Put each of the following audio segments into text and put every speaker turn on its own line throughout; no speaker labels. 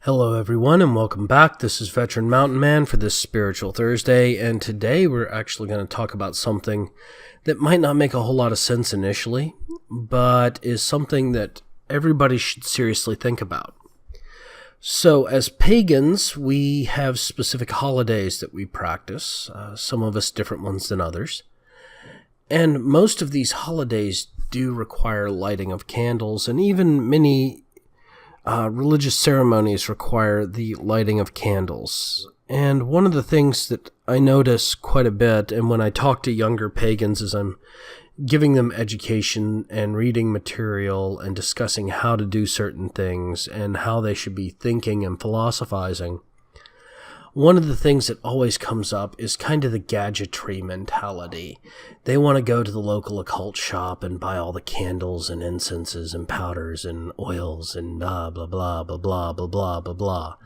Hello everyone and welcome back. This is Veteran Mountain Man for this Spiritual Thursday, and today we're actually going to talk about something that might not make a whole lot of sense initially, but is something that everybody should seriously think about. So as pagans, we have specific holidays that we practice, some of us different ones than others, and most of these holidays do require lighting of candles, and even many religious ceremonies require the lighting of candles. And one of the things that I notice quite a bit, and when I talk to younger pagans as I'm giving them education and reading material and discussing how to do certain things and how they should be thinking and philosophizing, one of the things that always comes up is kind of the gadgetry mentality. They want to go to the local occult shop and buy all the candles and incenses and powders and oils and blah, blah, blah, blah, blah, blah, blah, blah, blah.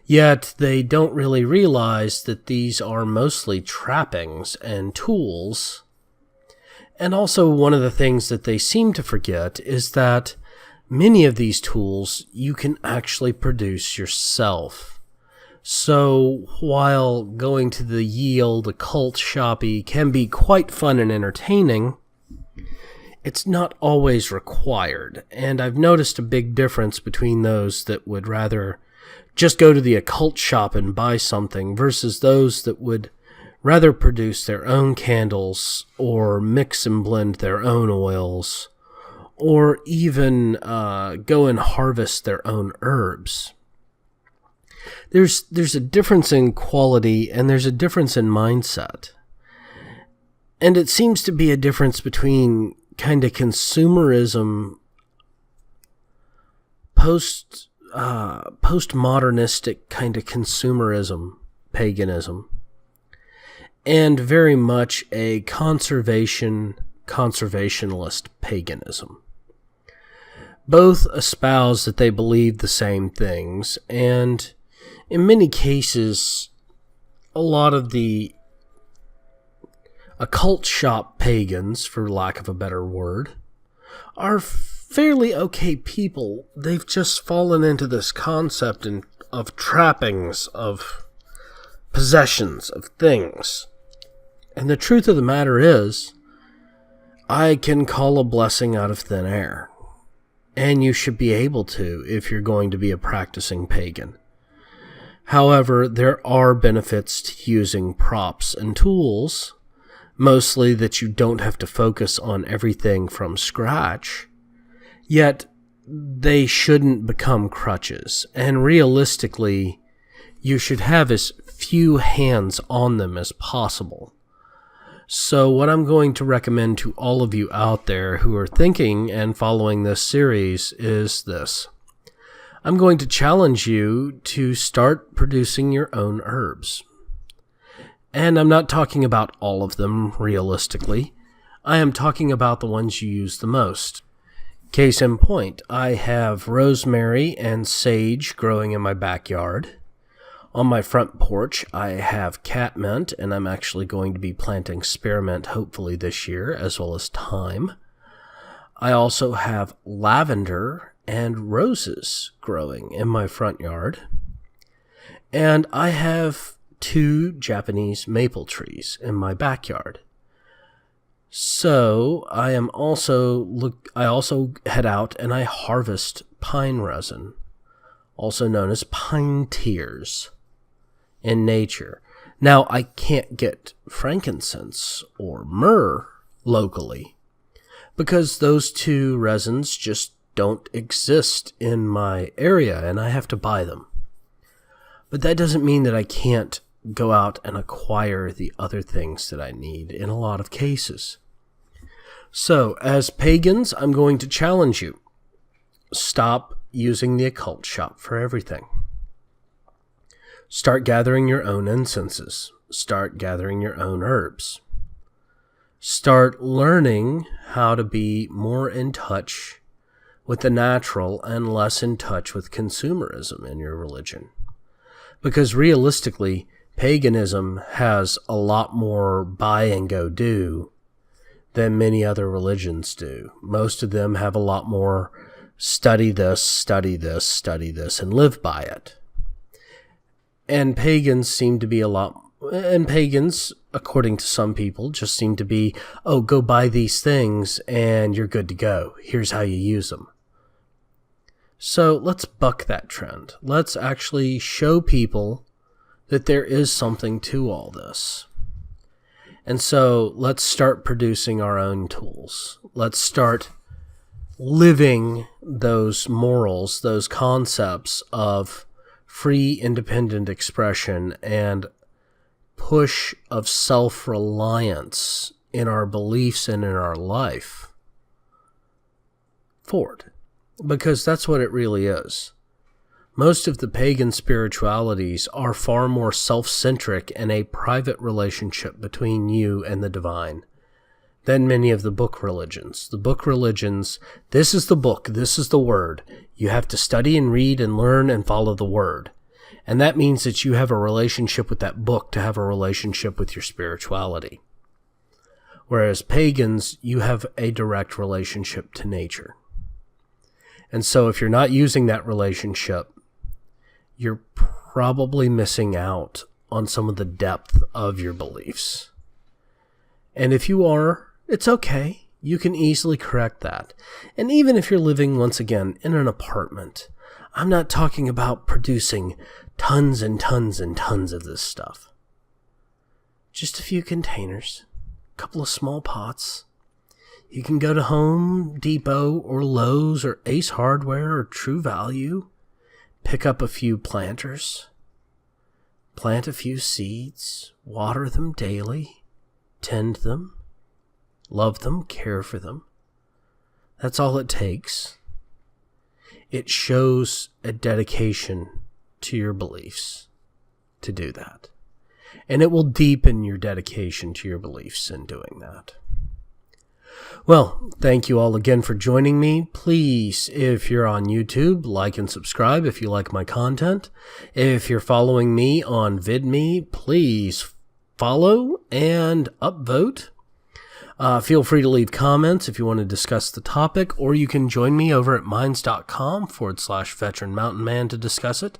Yet they don't really realize that these are mostly trappings and tools. And also one of the things that they seem to forget is that many of these tools you can actually produce yourself. So, while going to the ye olde occult shoppy can be quite fun and entertaining, it's not always required. And I've noticed a big difference between those that would rather just go to the occult shop and buy something versus those that would rather produce their own candles or mix and blend their own oils or even go and harvest their own herbs. There's a difference in quality and there's a difference in mindset. And it seems to be a difference between kind of consumerism, postmodernistic kind of consumerism, paganism, and very much a conservationalist paganism. Both espouse that they believe the same things, and in many cases, a lot of the occult shop pagans, for lack of a better word, are fairly okay people. They've just fallen into this concept of trappings, of possessions, of things. And the truth of the matter is, I can call a blessing out of thin air. And you should be able to if you're going to be a practicing pagan. However, there are benefits to using props and tools, mostly that you don't have to focus on everything from scratch, yet they shouldn't become crutches, and realistically, you should have as few hands on them as possible. So what I'm going to recommend to all of you out there who are thinking and following this series is this. I'm going to challenge you to start producing your own herbs. And I'm not talking about all of them, realistically. I am talking about the ones you use the most. Case in point, I have rosemary and sage growing in my backyard. On my front porch, I have catmint, and I'm actually going to be planting spearmint hopefully this year, as well as thyme. I also have lavender and roses growing in my front yard. And I have 2 Japanese maple trees in my backyard. So I also head out and I harvest pine resin, also known as pine tears, in nature. Now, I can't get frankincense or myrrh locally because those 2 resins just don't exist in my area and I have to buy them. But that doesn't mean that I can't go out and acquire the other things that I need in a lot of cases. So, as pagans, I'm going to challenge you. Stop using the occult shop for everything. Start gathering your own incenses. Start gathering your own herbs. Start learning how to be more in touch with the natural and less in touch with consumerism in your religion. Because realistically, paganism has a lot more buy and go do than many other religions do. Most of them have a lot more study this, and live by it. And pagans seem to be and pagans, according to some people, just seem to be, oh, go buy these things and you're good to go. Here's how you use them. So let's buck that trend. Let's actually show people that there is something to all this. And so let's start producing our own tools. Let's start living those morals, those concepts of free, independent expression and push of self-reliance in our beliefs and in our life forward. Because that's what it really is. Most of the pagan spiritualities are far more self-centric and a private relationship between you and the divine than many of the book religions. The book religions, this is the book, this is the word. You have to study and read and learn and follow the word. And that means that you have a relationship with that book to have a relationship with your spirituality. Whereas pagans, you have a direct relationship to nature. And so if you're not using that relationship, you're probably missing out on some of the depth of your beliefs. And if you are, it's okay. You can easily correct that. And even if you're living, once again, in an apartment, I'm not talking about producing tons and tons and tons of this stuff. Just a few containers, a couple of small pots. You can go to Home Depot or Lowe's or Ace Hardware or True Value, pick up a few planters, plant a few seeds, water them daily, tend them, love them, care for them. That's all it takes. It shows a dedication to your beliefs to do that. And it will deepen your dedication to your beliefs in doing that. Well, thank you all again for joining me. Please, if you're on YouTube, like and subscribe if you like my content. If you're following me on VidMe, please follow and upvote. Feel free to leave comments if you want to discuss the topic, or you can join me over at minds.com/veteran mountain man to discuss it.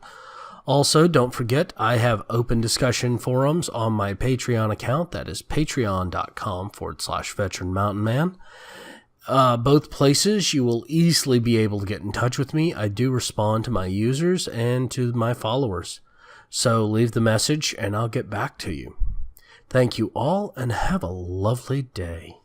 Also, don't forget, I have open discussion forums on my Patreon account. That is patreon.com/veteran mountain man. Both places, you will easily be able to get in touch with me. I do respond to my users and to my followers. So leave the message and I'll get back to you. Thank you all and have a lovely day.